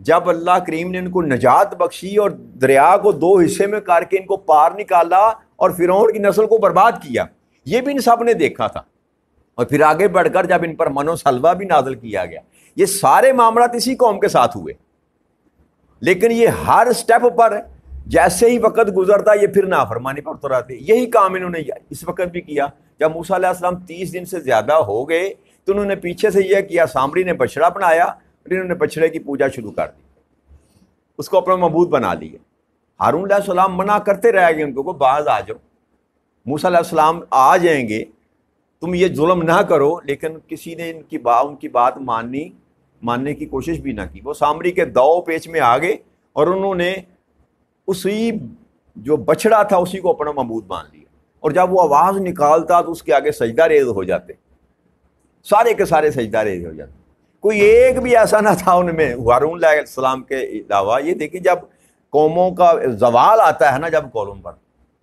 جب اللہ کریم نے ان کو نجات بخشی اور دریا کو دو حصے میں کر کے ان کو پار نکالا اور فرعون کی نسل کو برباد کیا، یہ بھی ان سب نے دیکھا تھا۔ اور پھر آگے بڑھ کر جب ان پر من و سلوہ بھی نازل کیا گیا، یہ سارے معاملات اسی قوم کے ساتھ ہوئے، لیکن یہ ہر سٹیپ پر جیسے ہی وقت گزرتا یہ پھر نافرمانی پر اتر آتے۔ یہی کام انہوں نے اس وقت بھی کیا۔ جب موسیٰ علیہ السلام 30 دن سے زیادہ ہو گئے تو انہوں نے پیچھے سے یہ کیا، سامری نے بچڑا بنایا اور انہوں نے بچڑے کی پوجا شروع کر دی، اس کو اپنا معبود بنا لیا۔ ہارون علیہ السلام منع کرتے رہ گئے ان کو باز آ جاؤ، موسیٰ علیہ السلام آ جائیں گے، تم یہ ظلم نہ کرو، لیکن کسی نے ان کی بات ماننے کی کوشش بھی نہ کی۔ وہ سامری کے دو پیچ میں آ گئے اور انہوں نے اسی جو بچڑا تھا اسی کو اپنا معبود مان لیا، اور جب وہ آواز نکالتا تو اس کے آگے سجدہ ریز ہو جاتے، سارے کے سارے سجدہ ریز ہو جاتے۔ کوئی ایک بھی ایسا نہ تھا ان میں ہارون علیہ السلام کے علاوہ۔ یہ دیکھیں جب قوموں کا زوال آتا ہے نا، جب قوم پر،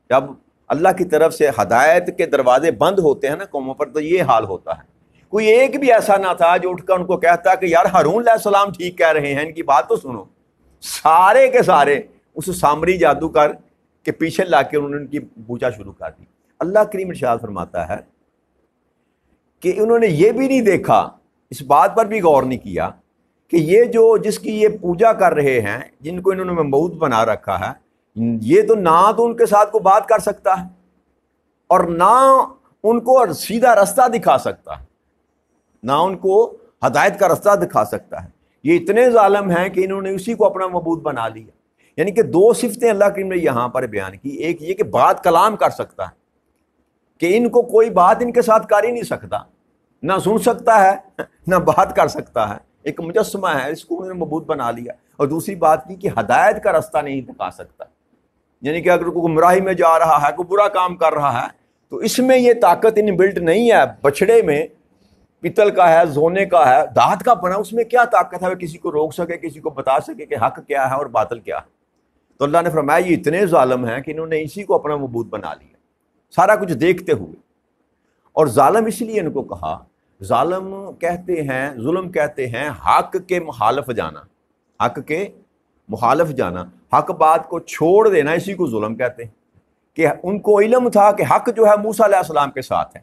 جب اللہ کی طرف سے ہدایت کے دروازے بند ہوتے ہیں نا قوموں پر، تو یہ حال ہوتا ہے۔ کوئی ایک بھی ایسا نہ تھا جو اٹھ کر ان کو کہتا کہ یار ہارون علیہ السلام ٹھیک کہہ رہے ہیں، ان کی بات تو سنو۔ سارے کے سارے اس سامری جادوگر کے پیچھے لا کے انہوں نے ان کی پوجا شروع کر دی۔ اللہ کریم ارشاد فرماتا ہے کہ انہوں نے یہ بھی نہیں دیکھا، اس بات پر بھی غور نہیں کیا کہ یہ جو جس کی یہ پوجا کر رہے ہیں، جن کو انہوں نے معبود بنا رکھا ہے، یہ تو نہ تو ان کے ساتھ کو بات کر سکتا ہے اور نہ ان کو سیدھا رستہ دکھا سکتا ہے، نہ ان کو ہدایت کا رستہ دکھا سکتا ہے۔ یہ اتنے ظالم ہیں کہ انہوں نے اسی کو اپنا معبود بنا لیا۔ یعنی کہ دو صفتیں اللہ کریم نے یہاں پر بیان کی، ایک یہ کہ بات کلام کر سکتا ہے، کہ ان کو کوئی بات ان کے ساتھ کر ہی نہیں سکتا، نہ سن سکتا ہے نہ بات کر سکتا ہے، ایک مجسمہ ہے، اس کو انہوں نے معبود بنا لیا۔ اور دوسری بات کی کہ ہدایت کا رستہ نہیں دکھا سکتا، یعنی کہ اگر کوئی گمراہی میں جا رہا ہے، کوئی برا کام کر رہا ہے، تو اس میں یہ طاقت ان بلٹ نہیں ہے۔ بچڑے میں پیتل کا ہے، زونے کا ہے، دھات کا بنا، اس میں کیا طاقت ہے وہ کسی کو روک سکے، کسی کو بتا سکے کہ حق کیا ہے اور باطل کیا ہے؟ تو اللہ نے فرمایا یہ اتنے ظالم ہیں کہ انہوں نے اسی کو اپنا معبود بنا لیا، سارا کچھ دیکھتے ہوئے۔ اور ظالم اس لیے ان کو کہا، ظالم کہتے ہیں، ظلم کہتے ہیں حق کے مخالف جانا، حق کے مخالف جانا، حق بات کو چھوڑ دینا، اسی کو ظلم کہتے ہیں۔ کہ ان کو علم تھا کہ حق جو ہے موسیٰ علیہ السلام کے ساتھ ہے،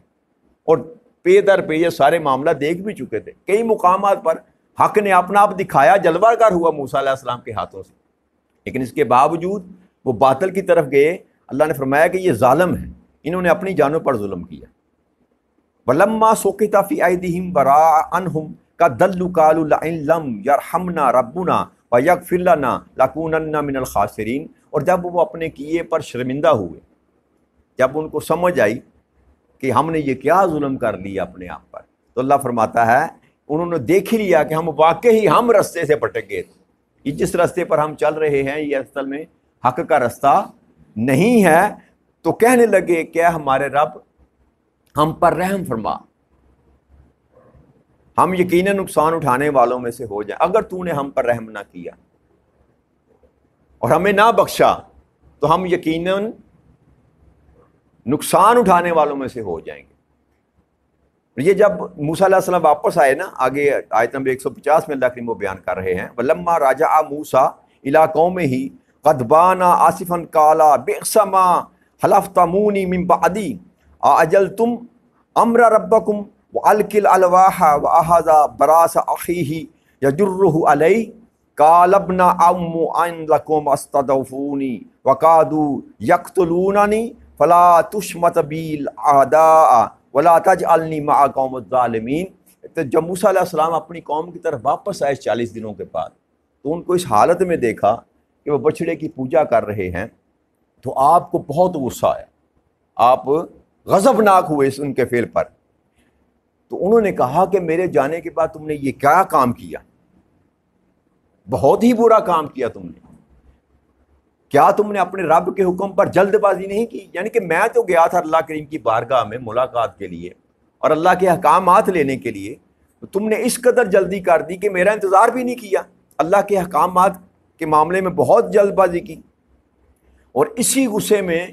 اور پے در پے یہ سارے معاملہ دیکھ بھی چکے تھے۔ کئی مقامات پر حق نے اپنا آپ دکھایا، جلوہ گر ہوا موسیٰ علیہ السلام کے ہاتھوں سے، لیکن اس کے باوجود وہ باطل کی طرف گئے۔ اللہ نے فرمایا کہ یہ ظالم ہیں، انہوں نے اپنی جانوں پر ظلم کیا۔ وَلَمَّا سُقِطَ فِي أَيْدِيهِمْ بَرَاءَ عَنْهُمْ قَدَّلُّوا قَالُوا لَئِن لَّمْ يَرْحَمْنَا رَبُّنَا وَيَغْفِرْ لَنَا لَكُونَنَّ مِنَ الْخَاسِرِينَ۔ اور جب وہ اپنے کیے پر شرمندہ ہوئے، جب ان کو سمجھ آئی کہ ہم نے یہ کیا ظلم کر لیا اپنے آپ پر، تو اللہ فرماتا ہے انہوں نے دیکھ ہی لیا کہ ہم واقعی ہم رستے سے بھٹک گئے تھے، یہ جس راستے پر ہم چل رہے ہیں یہ اصل میں حق کا رستہ نہیں ہے۔ تو کہنے لگے کیا ہمارے رب ہم پر رحم فرما، ہم یقیناً نقصان اٹھانے والوں میں سے ہو جائیں، اگر تو نے ہم پر رحم نہ کیا اور ہمیں نہ بخشا تو ہم یقیناً نقصان اٹھانے والوں میں سے ہو جائیں گے۔ یہ جب موسیٰ علیہ السلام واپس آئے نا، آگے آیت نمبر 150 میں اللہ کریم وہ بیان کر رہے ہیں، وَلَمَّا رَجَعَ مُوسَىٰ إِلَىٰ قَوْمِهِ قَدْ بَانَ آسِفًا قَالَ بِئْسَ مَا خَلَفْتُمُونِي مِن بَعْدِي أَعَجَلْتُمْ أَمْرَ رَبِّكُمْ وَأَلْقِى الْأَلْوَاحَ وَأَخَذَ بِرَأْسِ أَخِيهِ يَجُرُّهُ عَلَيْهِ قَالَ ابْنَ أَمَّ إِنَّ لَكُمْ اسْتَضْعَفُونِي وَكَادُوا يَقْتُلُونَنِي فَلَا تُشْمَتْ بِي الْأَعْدَاءُ وَلَا تَجْعَلْنِي مَعَ الْقَوْمِ الظَّالِمِينَ۔ تو جب موسیٰ علیہ السلام اپنی قوم کی طرف واپس آئے 40 دنوں کے بعد، تو ان کو اس حالت میں دیکھا کہ وہ بچڑے کی پوجا کر رہے ہیں، تو آپ کو بہت غصہ آیا، آپ غضبناک ہوئے ان کے فعل پر۔ تو انہوں نے کہا کہ میرے جانے کے بعد تم نے یہ کیا کام کیا، بہت ہی برا کام کیا تم نے، کیا تم نے اپنے رب کے حکم پر جلد بازی نہیں کی؟ یعنی کہ میں تو گیا تھا اللہ کریم کی بارگاہ میں ملاقات کے لیے اور اللہ کے احکامات لینے کے لیے، تو تم نے اس قدر جلدی کر دی کہ میرا انتظار بھی نہیں کیا، اللہ کے احکامات کے معاملے میں بہت جلد بازی کی۔ اور اسی غصے میں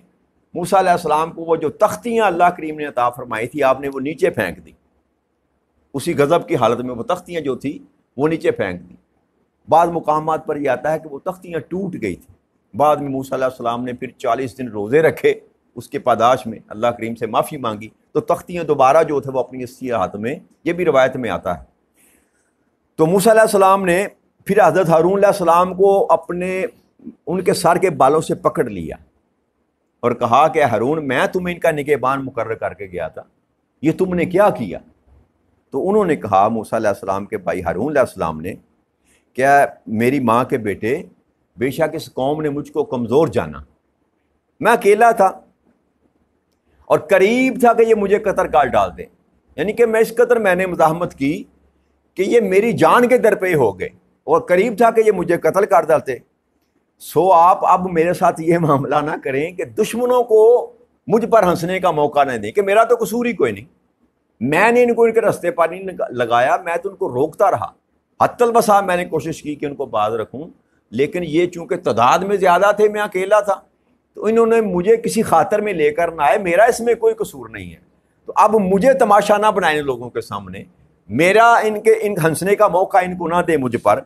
موسیٰ علیہ السلام کو وہ جو تختیاں اللہ کریم نے عطا فرمائی تھی آپ نے وہ نیچے پھینک دی، اسی غضب کی حالت میں وہ تختیاں جو تھی وہ نیچے پھینک دی۔ بعض مقامات پر یہ آتا ہے کہ وہ تختیاں ٹوٹ گئی تھیں. بعد میں موسیٰ علیہ السلام نے پھر 40 دن روزے رکھے، اس کے پاداش میں اللہ کریم سے معافی مانگی تو تختیاں دوبارہ جو تھے وہ اپنی اصلی ہاتھ میں، یہ بھی روایت میں آتا ہے. تو موسیٰ علیہ السلام نے پھر حضرت ہارون علیہ السلام کو ان کے سر کے بالوں سے پکڑ لیا اور کہا کہ ہارون، میں تمہیں ان کا نگہبان مقرر کر کے گیا تھا، یہ تم نے کیا کیا؟ تو انہوں نے کہا موسیٰ علیہ السلام کے بھائی ہارون علیہ السلام نے، کیا میری ماں کے بیٹے، بے شک اس قوم نے مجھ کو کمزور جانا، میں اکیلا تھا اور قریب تھا کہ یہ مجھے قتل کر ڈال دیں، یعنی کہ میں اس قدر میں نے مزاحمت کی کہ یہ میری جان کے در پہ ہو گئے اور قریب تھا کہ یہ مجھے قتل کر ڈالتے. سو آپ اب میرے ساتھ یہ معاملہ نہ کریں کہ دشمنوں کو مجھ پر ہنسنے کا موقع نہ دیں کہ میرا تو قصور ہی کوئی نہیں، میں نے ان کو ان کے رستے پر نہیں لگایا، میں تو ان کو روکتا رہا، حتی البصا میں نے کوشش کی کہ ان کو باز رکھوں، لیکن یہ چونکہ تعداد میں زیادہ تھے، میں اکیلا تھا، تو انہوں نے مجھے کسی خاطر میں لے کر نہ آئے، میرا اس میں کوئی قصور نہیں ہے. تو اب مجھے تماشا نہ بنائیں لوگوں کے سامنے، میرا ان ہنسنے کا موقع ان کو نہ دے مجھ پر،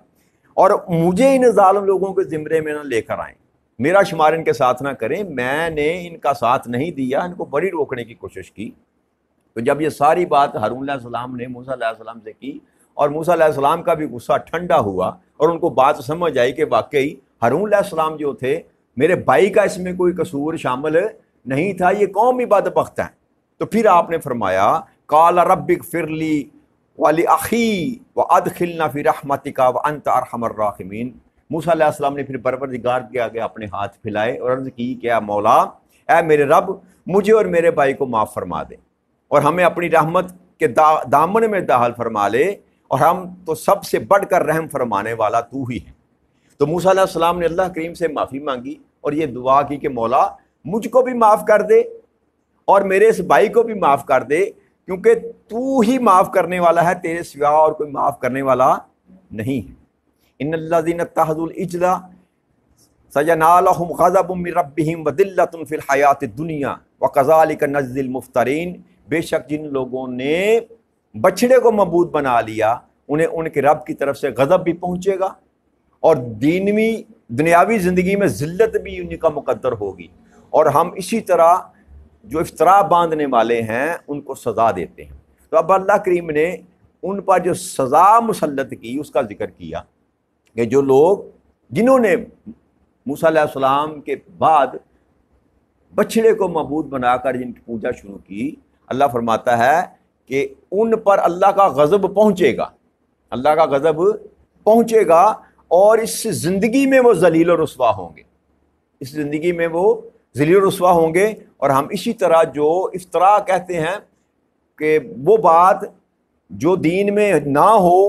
اور مجھے ان ظالم لوگوں کے زمرے میں نہ لے کر آئیں، میرا شمار ان کے ساتھ نہ کریں، میں نے ان کا ساتھ نہیں دیا، ان کو بڑی روکنے کی کوشش کی. تو جب یہ ساری بات ہارون علیہ السلام نے موسیٰ علیہ السلام سے کی اور موسیٰ علیہ السلام کا بھی غصہ ٹھنڈا ہوا اور ان کو بات سمجھ آئی کہ واقعی ہارون علیہ السلام جو تھے، میرے بھائی کا اس میں کوئی قصور شامل نہیں تھا، یہ قوم ہی بدبخت ہے. تو پھر آپ نے فرمایا قال رب اغفر لی ولاخی وادخلنا فی رحمتک وانت ارحم الراحمین. موسیٰ علیہ السلام نے پھر پروردگار کے آگے اپنے ہاتھ پھیلائے اور عرض کی کہ اے مولا، اے میرے رب، مجھے اور میرے بھائی کو معاف فرما دے اور ہمیں اپنی رحمت کے دامن میں داخل فرما لے، اور ہم تو سب سے بڑھ کر رحم فرمانے والا تو ہی ہے. تو موسیٰ علیہ السلام نے اللہ کریم سے معافی مانگی اور یہ دعا کی کہ مولا مجھ کو بھی معاف کر دے اور میرے اس بھائی کو بھی معاف کر دے، کیونکہ تو ہی معاف کرنے والا ہے، تیرے سوا اور کوئی معاف کرنے والا نہیں ہے. ان الذین اتخذوا العجل سینال لهم غضب من ربهم وذلۃ فی الحیاۃ الدنیا وکذالک نجزی المفترین. بے شک جن لوگوں نے بچھڑے کو معبود بنا لیا، انہیں ان کے رب کی طرف سے غضب بھی پہنچے گا اور دنیاوی زندگی میں ذلت بھی ان کا مقدر ہوگی، اور ہم اسی طرح جو افطرا باندھنے والے ہیں ان کو سزا دیتے ہیں. تو اب اللہ کریم نے ان پر جو سزا مسلط کی اس کا ذکر کیا کہ جو لوگ جنہوں نے موسیٰ علیہ السلام کے بعد بچھڑے کو معبود بنا کر جن کی پوجا شروع کی، اللہ فرماتا ہے کہ ان پر اللہ کا غضب پہنچے گا، اللہ کا غضب پہنچے گا، اور اس زندگی میں وہ ذلیل و رسوا ہوں گے، اس زندگی میں وہ ذلیل و رسوا ہوں گے. اور ہم اسی طرح جو افطرا کہتے ہیں کہ وہ بات جو دین میں نہ ہو،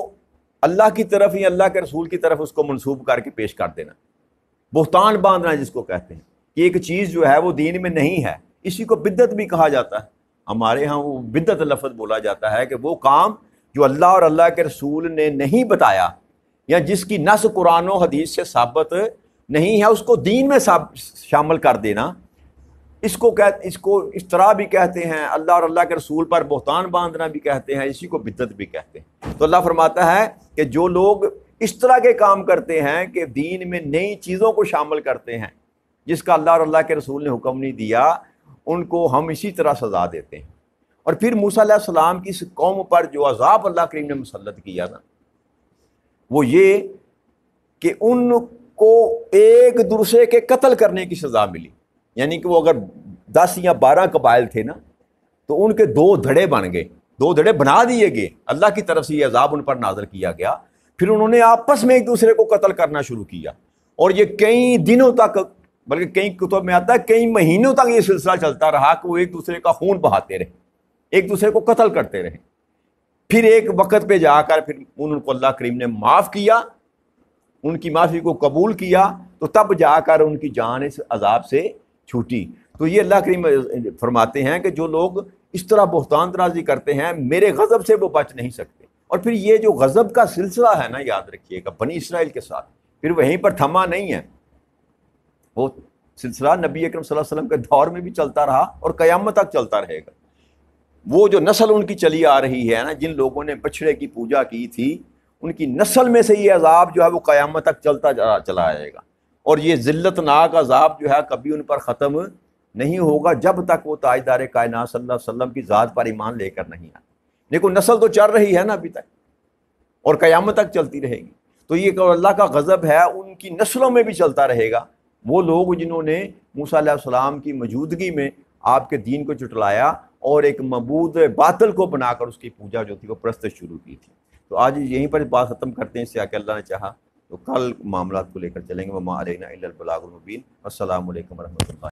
اللہ کی طرف یا اللہ کے رسول کی طرف اس کو منسوب کر کے پیش کر دینا، بہتان باندھنا جس کو کہتے ہیں کہ ایک چیز جو ہے وہ دین میں نہیں ہے، اسی کو بدعت بھی کہا جاتا ہے. ہمارے ہاں وہ بدعت لفظ بولا جاتا ہے کہ وہ کام جو اللہ اور اللہ کے رسول نے نہیں بتایا یا جس کی نص قرآن و حدیث سے ثابت نہیں ہے، اس کو دین میں شامل کر دینا، اس کو افطرا بھی کہتے ہیں، اللہ اور اللہ کے رسول پر بہتان باندھنا بھی کہتے ہیں، اسی کو بدعت بھی کہتے ہیں. تو اللہ فرماتا ہے کہ جو لوگ اس طرح کے کام کرتے ہیں کہ دین میں نئی چیزوں کو شامل کرتے ہیں جس کا اللہ اور اللہ کے رسول نے حکم نہیں دیا، ان کو ہم اسی طرح سزا دیتے ہیں. اور پھر موسیٰ علیہ السلام کی اس قوم پر جو عذاب اللہ کریم نے مسلط کیا نا، وہ یہ کہ ان کو ایک دوسرے کے قتل کرنے کی سزا ملی. یعنی کہ وہ اگر 10 یا 12 قبائل تھے نا، تو ان کے 2 دھڑے بن گئے، 2 دھڑے بنا دیے گئے، اللہ کی طرف سے یہ عذاب ان پر نازل کیا گیا. پھر انہوں نے آپس میں ایک دوسرے کو قتل کرنا شروع کیا، اور یہ کئی دنوں تک، بلکہ کئی کتب میں آتا ہے کئی مہینوں تک یہ سلسلہ چلتا رہا کہ وہ ایک دوسرے کا خون بہاتے رہے، ایک دوسرے کو قتل کرتے رہے. پھر ایک وقت پہ جا کر پھر ان کو اللہ کریم نے معاف کیا، ان کی معافی کو قبول کیا، تو تب جا کر ان کی جان اس عذاب سے چھوٹی. تو یہ اللہ کریم فرماتے ہیں کہ جو لوگ اس طرح بہتان درازی کرتے ہیں، میرے غضب سے وہ بچ نہیں سکتے. اور پھر یہ جو غضب کا سلسلہ ہے نا، یاد رکھیے گا بنی اسرائیل کے ساتھ پھر وہیں پر تھما نہیں ہے، وہ سلسلہ نبی اکرم صلی اللہ علیہ وسلم کے دور میں بھی چلتا رہا اور قیامت تک چلتا رہے گا. وہ جو نسل ان کی چلی آ رہی ہے نا، جن لوگوں نے بچھڑے کی پوجا کی تھی، ان کی نسل میں سے یہ عذاب جو ہے وہ قیامت تک چلتا چلا آئے گا، اور یہ ذلت ناک عذاب جو ہے کبھی ان پر ختم نہیں ہوگا جب تک وہ تاجدار کائنات صلی اللہ علیہ وسلم کی ذات پر ایمان لے کر نہیں آتے۔ لیکن نسل تو چل رہی ہے نا ابھی تک، اور قیامت تک چلتی رہے گی، تو یہ کہ اللہ کا غضب ہے ان کی نسلوں میں بھی چلتا رہے گا۔ وہ لوگ جنہوں نے موسیٰ علیہ السلام کی موجودگی میں آپ کے دین کو جھٹلایا اور ایک معبود باطل کو بنا کر اس کی پوجا جو تھی وہ پرستش شروع کی تھی۔ تو آج یہیں پر بات ختم کرتے ہیں، اس سے آگے اللہ نے چاہا تو کل معاملات کو لے کر چلیں گے۔ وما علینا الا البلاغ المبین۔ السلام علیکم ورحمۃ اللہ۔